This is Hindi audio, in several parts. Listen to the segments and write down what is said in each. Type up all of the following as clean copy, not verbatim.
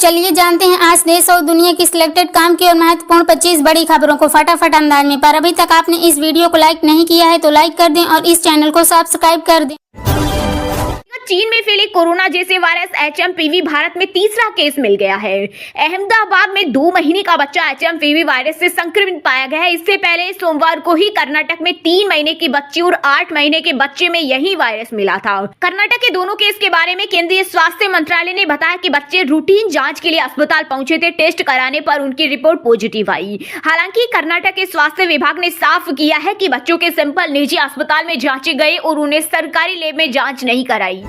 चलिए जानते हैं आज देश और दुनिया की सिलेक्टेड काम की और महत्वपूर्ण 25 बड़ी खबरों को फटाफट अंदाज में। पर अभी तक आपने इस वीडियो को लाइक नहीं किया है तो लाइक कर दें और इस चैनल को सब्सक्राइब कर दें। चीन में फैले कोरोना जैसे वायरस HMPV भारत में तीसरा केस मिल गया है। अहमदाबाद में 2 महीने का बच्चा HMPV वायरस से संक्रमित पाया गया है। इससे पहले सोमवार को ही कर्नाटक में 3 महीने की बच्ची और 8 महीने के बच्चे में यही वायरस मिला था। कर्नाटक के दोनों केस के बारे में केंद्रीय स्वास्थ्य मंत्रालय ने बताया कि बच्चे रूटीन जाँच के लिए अस्पताल पहुंचे थे। टेस्ट कराने पर उनकी रिपोर्ट पॉजिटिव आई। हालांकि कर्नाटक के स्वास्थ्य विभाग ने साफ किया है कि बच्चों के सैंपल निजी अस्पताल में जांचे गए और उन्हें सरकारी लैब में जांच नहीं कराई।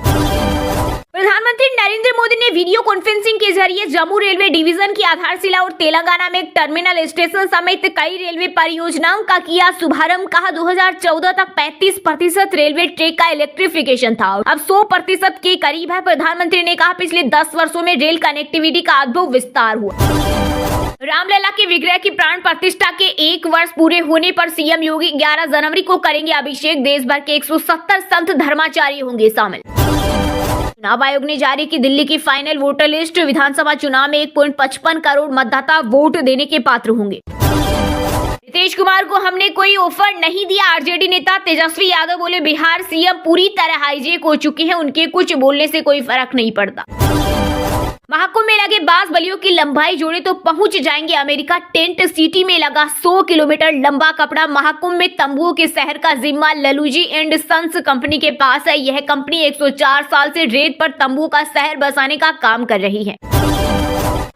प्रधानमंत्री नरेंद्र मोदी ने वीडियो कॉन्फ्रेंसिंग के जरिए जम्मू रेलवे डिवीजन की आधारशिला और तेलंगाना में एक टर्मिनल स्टेशन समेत कई रेलवे परियोजनाओं का किया शुभारंभ। कहा 2014 तक 35% रेलवे ट्रैक का इलेक्ट्रिफिकेशन था, अब 100% के करीब है। प्रधानमंत्री ने कहा पिछले 10 वर्षों में रेल कनेक्टिविटी का अद्भुत विस्तार हुआ। रामलला के विग्रह की प्राण प्रतिष्ठा के 1 वर्ष पूरे होने पर सीएम योगी 11 जनवरी को करेंगे अभिषेक। देश भर के 170 संत धर्माचार्य होंगे शामिल। चुनाव आयोग ने जारी की दिल्ली की फाइनल वोटर लिस्ट। विधानसभा चुनाव में 1.55 करोड़ मतदाता वोट देने के पात्र होंगे। नीतीश कुमार को हमने कोई ऑफर नहीं दिया। आरजेडी नेता तेजस्वी यादव बोले बिहार सीएम पूरी तरह हाईजेक हो चुके हैं, उनके कुछ बोलने से कोई फर्क नहीं पड़ता। महाकुंभ में लगे बांस बलियों की लंबाई जोड़े तो पहुंच जाएंगे अमेरिका। टेंट सिटी में लगा 100 किलोमीटर लंबा कपड़ा महाकुंभ में तंबुओं के शहर का जिम्मा ललूजी एंड सन्स कंपनी के पास है। यह कंपनी 104 साल से रेत पर तंबू का शहर बसाने का काम कर रही है।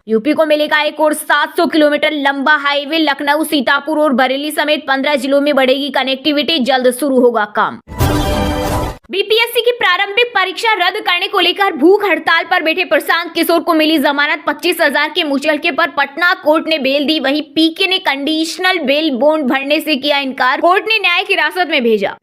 यूपी को मिलेगा एक और 700 किलोमीटर लंबा हाईवे। लखनऊ, सीतापुर और बरेली समेत 15 जिलों में बढ़ेगी कनेक्टिविटी। जल्द शुरू होगा काम। बीपीएससी की प्रारंभिक परीक्षा रद्द करने को लेकर भूख हड़ताल पर बैठे प्रशांत किशोर को मिली जमानत। 25,000 के मुचलके पर पटना कोर्ट ने बेल दी। वहीं पीके ने कंडीशनल बेल बॉन्ड भरने से किया इनकार। कोर्ट ने न्यायिक हिरासत में भेजा।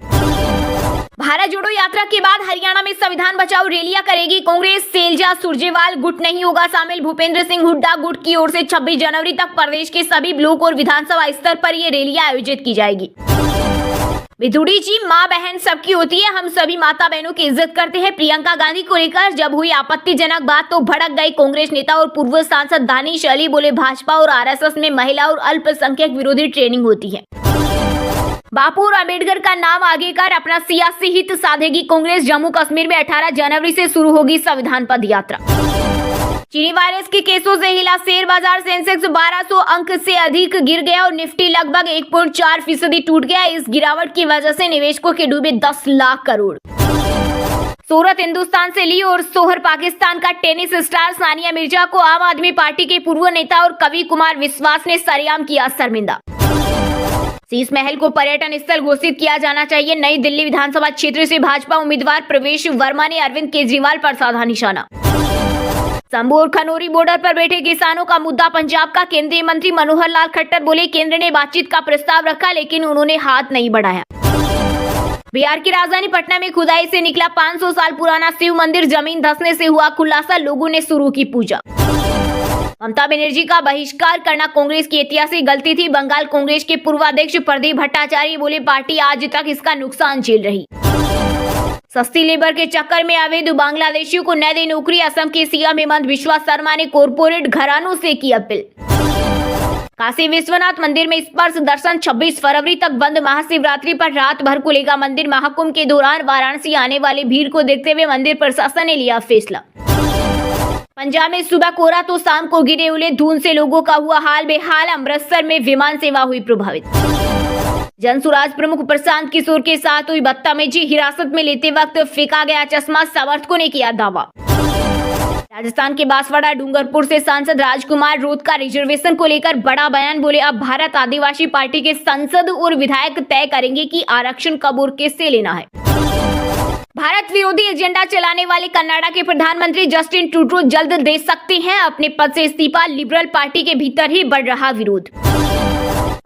भारत जोड़ो यात्रा के बाद हरियाणा में संविधान बचाओ रैलियां करेगी कांग्रेस। सैलजा सुरजेवाला गुट नहीं होगा शामिल। भूपेंद्र सिंह हुड्डा गुट की ओर से 26 जनवरी तक प्रदेश के सभी ब्लॉक और विधानसभा स्तर पर ये रैलियां आयोजित की जाएगी। विधुड़ी जी माँ बहन सबकी होती है, हम सभी माता बहनों की इज्जत करते हैं। प्रियंका गांधी को लेकर जब हुई आपत्तिजनक बात तो भड़क गए कांग्रेस नेता और पूर्व सांसद दानिश अली। बोले भाजपा और आरएसएस में महिला और अल्पसंख्यक विरोधी ट्रेनिंग होती है। बापू और अम्बेडकर का नाम आगे कर अपना सियासी हित साधेगी कांग्रेस। जम्मू कश्मीर में 18 जनवरी से शुरू होगी संविधान पद यात्रा। चीनी वायरस के केसों से हिला शेयर बाजार। सेंसेक्स 1200 अंक से अधिक गिर गया और निफ्टी लगभग 1.4% टूट गया। इस गिरावट की वजह से निवेशकों के डूबे 10 लाख करोड़। सूरत हिंदुस्तान से ली और सोहर पाकिस्तान का टेनिस स्टार सानिया मिर्जा को आम आदमी पार्टी के पूर्व नेता और कवि कुमार विश्वास ने सरेआम किया शर्मिंदा। शीश महल को पर्यटन स्थल घोषित किया जाना चाहिए। नई दिल्ली विधानसभा क्षेत्र से भाजपा उम्मीदवार प्रवेश वर्मा ने अरविंद केजरीवाल पर साधा निशाना। शंभू और खनौरी बॉर्डर पर बैठे किसानों का मुद्दा पंजाब का। केंद्रीय मंत्री मनोहर लाल खट्टर बोले केंद्र ने बातचीत का प्रस्ताव रखा लेकिन उन्होंने हाथ नहीं बढ़ाया। बिहार की राजधानी पटना में खुदाई से निकला 500 साल पुराना शिव मंदिर। जमीन धंसने से हुआ खुलासा, लोगों ने शुरू की पूजा। ममता बनर्जी का बहिष्कार करना कांग्रेस की ऐतिहासिक गलती थी। बंगाल कांग्रेस के पूर्व अध्यक्ष प्रदीप भट्टाचार्य बोले पार्टी आज तक इसका नुकसान झेल रही। सस्ती लेबर के चक्कर में अवैध बांग्लादेशियों को न दे नौकरी। असम के सीएम हेमंत बिस्वा शर्मा ने कॉरपोरेट घरानों से की अपील। काशी विश्वनाथ मंदिर में स्पर्श दर्शन 26 फरवरी तक बंद। महाशिवरात्रि पर रात भर खुलेगा मंदिर। महाकुंभ के दौरान वाराणसी आने वाली भीड़ को देखते हुए मंदिर प्रशासन ने लिया फैसला। पंजाब में सुबह कोहरा तो शाम को गिरे ओले। धुंध से लोगों का हुआ हाल बेहाल। अमृतसर में विमान सेवा हुई प्रभावित। जनसुराज प्रमुख प्रशांत किशोर के साथ हुई बदतमीजी। हिरासत में लेते वक्त फेंका गया चश्मा, समर्थकों ने किया दावा। राजस्थान के बांसवाड़ा डूंगरपुर से सांसद राजकुमार रोध का रिजर्वेशन को लेकर बड़ा बयान। बोले अब भारत आदिवासी पार्टी के सांसद और विधायक तय करेंगे कि आरक्षण कब और किससे लेना है। भारत विरोधी एजेंडा चलाने वाले कनाडा के प्रधानमंत्री जस्टिन ट्रूडो जल्द दे सकते हैं अपने पद से इस्तीफा। लिबरल पार्टी के भीतर ही बढ़ रहा विरोध।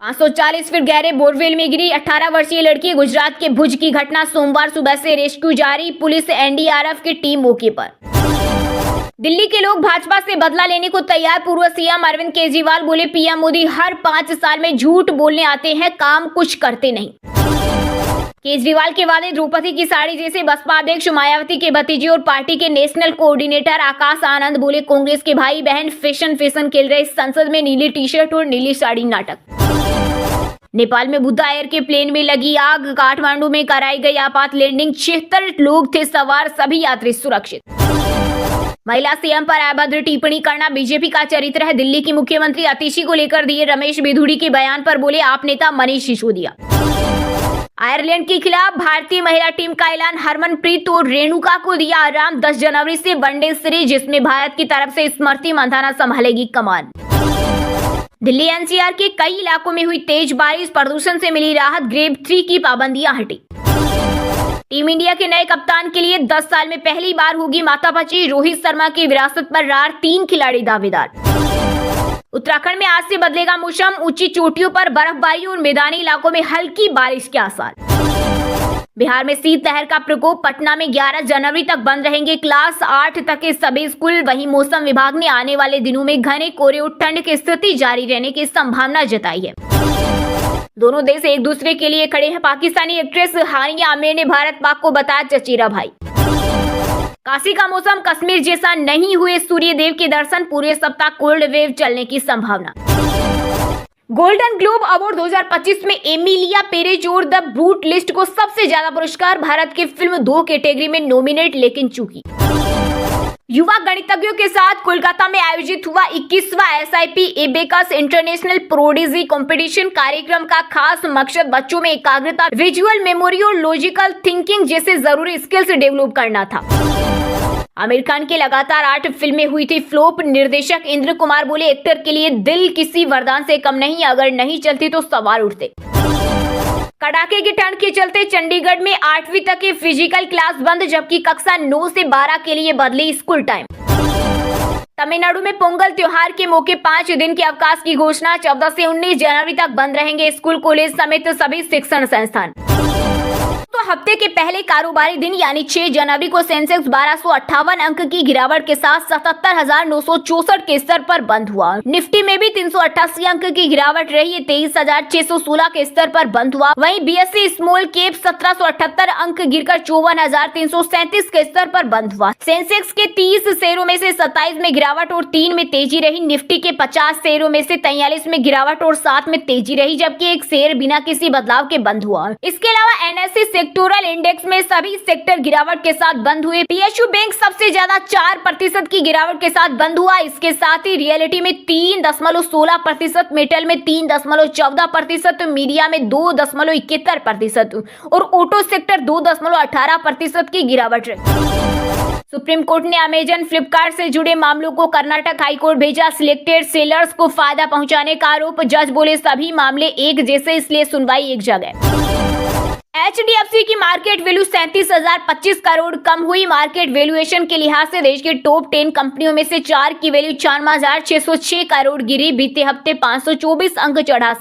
540 फीट गहरे बोरवेल में गिरी 18 वर्षीय लड़की। गुजरात के भुज की घटना। सोमवार सुबह से रेस्क्यू जारी। पुलिस एनडीआरएफ की टीम मौके पर। दिल्ली के लोग भाजपा से बदला लेने को तैयार। पूर्व सीएम अरविंद केजरीवाल बोले पीएम मोदी हर 5 साल में झूठ बोलने आते हैं, काम कुछ करते नहीं। केजरीवाल के वादे द्रौपदी की साड़ी जैसे बसपा अध्यक्ष मायावती के भतीजे और पार्टी के नेशनल कोऑर्डिनेटर आकाश आनंद बोले कांग्रेस के भाई बहन फैशन खेल रहे संसद में नीली टी शर्ट और नीली साड़ी नाटक। नेपाल में बुद्धा एयर के प्लेन में लगी आग, काठमांडू में कराई गई आपात लैंडिंग, 76 लोग थे सवार, सभी यात्री सुरक्षित। महिला सीएम पर अभद्र टिप्पणी करना बीजेपी का चरित्र है, दिल्ली की मुख्यमंत्री अतिशी को लेकर दिए रमेश बिधूड़ी के बयान पर बोले आप नेता मनीष सिसोदिया। आयरलैंड के खिलाफ भारतीय महिला टीम का ऐलान, हरमनप्रीत और रेणुका को दिया आराम, 10 जनवरी से वनडे सीरीज जिसमें भारत की तरफ से स्मृति मंधाना संभालेगी कमान। दिल्ली एनसीआर के कई इलाकों में हुई तेज बारिश, प्रदूषण से मिली राहत, ग्रेड 3 की पाबंदियां हटी। टीम इंडिया के नए कप्तान के लिए 10 साल में पहली बार होगी मातापची, रोहित शर्मा की विरासत पर रार 3 खिलाड़ी दावेदार। उत्तराखंड में आज से बदलेगा मौसम, ऊंची चोटियों पर बर्फबारी और मैदानी इलाकों में हल्की बारिश के आसार। बिहार में शीतलहर का प्रकोप, पटना में 11 जनवरी तक बंद रहेंगे क्लास 8 तक के सभी स्कूल। वहीं मौसम विभाग ने आने वाले दिनों में घने कोहरे और ठंड की स्थिति जारी रहने की संभावना जताई है। दोनों देश एक दूसरे के लिए खड़े हैं, पाकिस्तानी एक्ट्रेस हानिया आमिर ने भारत पाक को बताया चचेरा भाई। काशी का मौसम कश्मीर जैसा नहीं हुए सूर्य देव के दर्शन, पूरे सप्ताह कोल्ड वेव चलने की संभावना। गोल्डन ग्लोब अवार्ड 2025 में एमिलिया पेरेज और द ब्रूट लिस्ट को सबसे ज्यादा पुरस्कार, भारत की फिल्म 2 कैटेगरी में नॉमिनेट लेकिन चूकी। युवा गणितज्ञों के साथ कोलकाता में आयोजित हुआ 21वां SIP abacus international prodigy competition. कार्यक्रम का खास मकसद बच्चों में एकाग्रता, विजुअल मेमोरी और लॉजिकल थिंकिंग जैसे जरूरी स्किल्स डेवलप करना था। आमिर खान की लगातार 8 फिल्में हुई थी फ्लॉप, निर्देशक इंद्र कुमार बोले एक्टर के लिए दिल किसी वरदान से कम नहीं, अगर नहीं चलती तो सवाल उठते। कड़ाके की ठंड के चलते चंडीगढ़ में 8वीं तक की फिजिकल क्लास बंद, जबकि कक्षा 9 से 12 के लिए बदली स्कूल टाइम। तमिलनाडु में पोंगल त्योहार के मौके 5 दिन के अवकाश की घोषणा, 14 से 19 जनवरी तक बंद रहेंगे स्कूल कॉलेज समेत सभी शिक्षण संस्थान। तो हफ्ते के पहले कारोबारी दिन यानी 6 जनवरी को सेंसेक्स 1258 अंक की गिरावट के साथ 77,964 के स्तर पर बंद हुआ। निफ्टी में भी 388 अंक की गिरावट रही, 23,616 के स्तर पर बंद हुआ। वहीं बीएसई स्मॉल कैप 1778 अंक गिरकर 54,337 के स्तर पर बंद हुआ। सेंसेक्स के 30 शेयरों में से 27 में गिरावट और 3 में तेजी रही। निफ्टी के 50 शेयरों में से 43 में गिरावट और 7 में तेजी रही, जबकि एक शेयर बिना किसी बदलाव के बंद हुआ। इसके अलावा एनएसई सेक्टोरल इंडेक्स में सभी सेक्टर गिरावट के साथ बंद हुए। पीएसयू बैंक सबसे ज्यादा 4% की गिरावट के साथ बंद हुआ। इसके साथ ही रियलिटी में 3.16%, मेटल में 3.14%, मीडिया में 2.71% और ऑटो सेक्टर 2.18% की गिरावट रही। सुप्रीम कोर्ट ने अमेजन फ्लिपकार्ट से जुड़े मामलों को कर्नाटक हाईकोर्ट भेजा, सिलेक्टेड सेलर्स को फायदा पहुंचाने का आरोप। जज बोले सभी मामले एक जैसे, इसलिए सुनवाई एक जगह। HDFC की मार्केट वैल्यू 37,025 करोड़ कम हुई। मार्केट वैल्यूएशन के लिहाज से देश के टॉप 10 कंपनियों में से 4 की वैल्यू 54,606 करोड़ गिरी। बीते हफ्ते 524 अंक चढ़ा।